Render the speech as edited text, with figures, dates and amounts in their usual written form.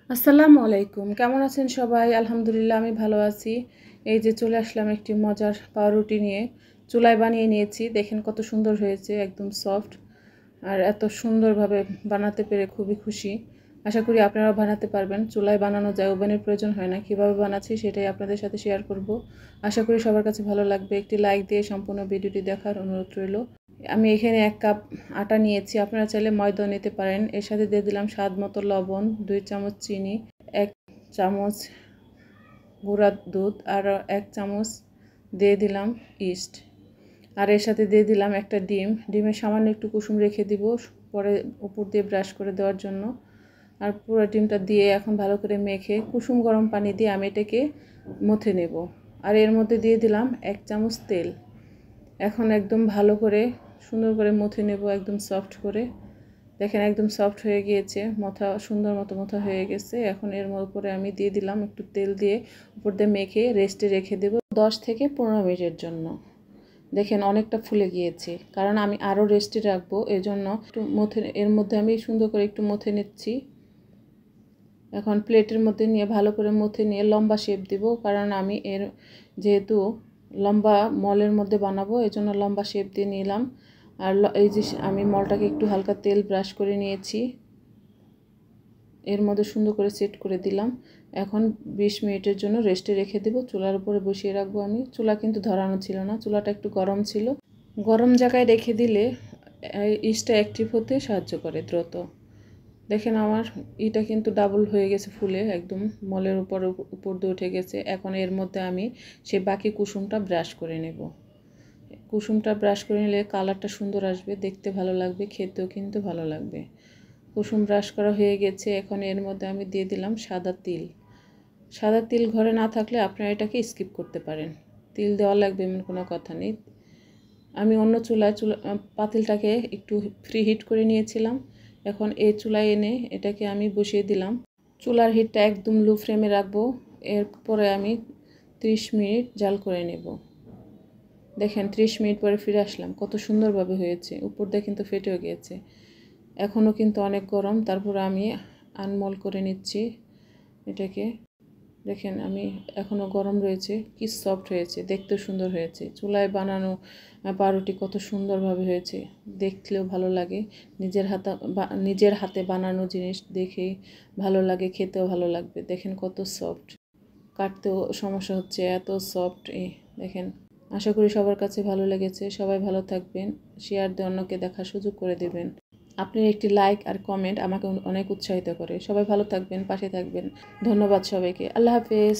আসসালামু আলাইকুম। কেমন আছেন সবাই? আলহামদুলিল্লাহ আমি ভালো আছি। এই যে চলে আসলাম একটি মজার পাউরুটি নিয়ে। চুলায় বানিয়ে নিয়েছি। দেখেন কত সুন্দর হয়েছে, একদম সফট। আর এত সুন্দরভাবে বানাতে পেরে খুবই খুশি। আশা করি আপনারাও বানাতে পারবেন। চুলায় বানানো যায়, ওভেনের প্রয়োজন হয় না। কীভাবে বানাচ্ছি সেটাই আপনাদের সাথে শেয়ার করব। আশা করি সবার কাছে ভালো লাগবে। একটি লাইক দিয়ে সম্পূর্ণ ভিডিওটি দেখার অনুরোধ রইল। আমি এখানে 1 কাপ আটা নিয়েছি, আপনারা চাইলে ময়দাও নিতে পারেন। এর সাথে দিয়ে দিলাম স্বাদ মতো লবণ, 2 চামচ চিনি, 1 চামচ গুঁড়া দুধ আর 1 চামচ দিয়ে দিলাম ইস্ট। আর এর সাথে দিয়ে দিলাম একটা ডিম। ডিমের সামান্য একটু কুসুম রেখে দিব পরে উপর দিয়ে ব্রাশ করে দেওয়ার জন্য। আর পুরো ডিমটা দিয়ে এখন ভালো করে মেখে কুসুম গরম পানি দিয়ে আমি এটাকে মথে নেব। আর এর মধ্যে দিয়ে দিলাম 1 চামচ তেল। এখন একদম ভালো করে সুন্দর করে মথে নেব, একদম সফট করে। দেখেন একদম সফট হয়ে গিয়েছে, মথা সুন্দর মতো মথা হয়ে গেছে। এখন এর উপরে আমি দিয়ে দিলাম একটু তেল দিয়ে উপর দিয়ে মেখে রেস্টে রেখে দেব 10 থেকে 15 মিনিটের জন্য। দেখেন অনেকটা ফুলে গিয়েছে, কারণ আমি আরও রেস্টে রাখবো, এই জন্য একটু এর মধ্যে আমি সুন্দর করে একটু মথে নিচ্ছি। এখন প্লেটের মধ্যে নিয়ে ভালো করে মথে নিয়ে লম্বা শেপ দিব, কারণ আমি যেহেতু লম্বা মলের মধ্যে বানাবো, এই জন্য লম্বা শেপ দিয়ে নিলাম। আর এই যে আমি মলটাকে একটু হালকা তেল ব্রাশ করে নিয়েছি, এর মধ্যে সুন্দর করে সেট করে দিলাম। এখন 20 মিনিটের জন্য রেস্টে রেখে দেব। চুলার উপরে বসিয়ে রাখবো আমি। চুলা কিন্তু ধরানো ছিল না, চুলাটা একটু গরম ছিল। গরম জায়গায় রেখে দিলে ইস্টটা অ্যাক্টিভ হতে সাহায্য করে দ্রুত। দেখেন আমার এটা কিন্তু ডাবল হয়ে গেছে ফুলে, একদম মলের উপর দিয়ে উঠে গেছে। এখন এর মধ্যে আমি সেই বাকি কুসুমটা ব্রাশ করে নেব। কুসুমটা ব্রাশ করে নিলে কালারটা সুন্দর আসবে, দেখতে ভালো লাগবে, খেতেও কিন্তু ভালো লাগবে। কুসুম ব্রাশ করা হয়ে গেছে। এখন এর মধ্যে আমি দিয়ে দিলাম সাদা তিল। সাদা তিল ঘরে না থাকলে আপনারা এটাকে স্কিপ করতে পারেন, তিল দেওয়া লাগবে এমন কোনো কথা নেই। আমি অন্য পাতিলটাকে একটু ফ্রি হিট করে নিয়েছিলাম। এখন এই চুলায় এনে এটাকে আমি বসিয়ে দিলাম। চুলার হিটটা একদম লো ফ্লেমে রাখবো। এরপরে আমি 30 মিনিট জাল করে নেব। দেখেন 30 মিনিট পরে ফিরে আসলাম, কত সুন্দরভাবে হয়েছে। উপর দিয়ে কিন্তু ফেটেও গিয়েছে, এখনও কিন্তু অনেক গরম। তারপর আমি আনমোল করে নিচ্ছি এটাকে। দেখেন আমি এখনও গরম রয়েছে, কি সফট হয়েছে, দেখতেও সুন্দর হয়েছে। চুলায় বানানো পাউরুটি কত সুন্দরভাবে হয়েছে, দেখলেও ভালো লাগে। নিজের হাতে বানানো জিনিস দেখেই ভালো লাগে, খেতেও ভালো লাগবে। দেখেন কত সফট, কাটতেও সমস্যা হচ্ছে, এত সফট। দেখেন, আশা করি সবার কাছে ভালো লেগেছে। সবাই ভালো থাকবেন, শেয়ার দিয়ে অন্যকে দেখার সুযোগ করে দেবেন। আপনি একটি লাইক আর কমেন্ট আমাকে অনেক উৎসাহিত করে। সবাই ভালো থাকবেন, পাশে থাকবেন। ধন্যবাদ সবাইকে। আল্লাহ হাফেজ।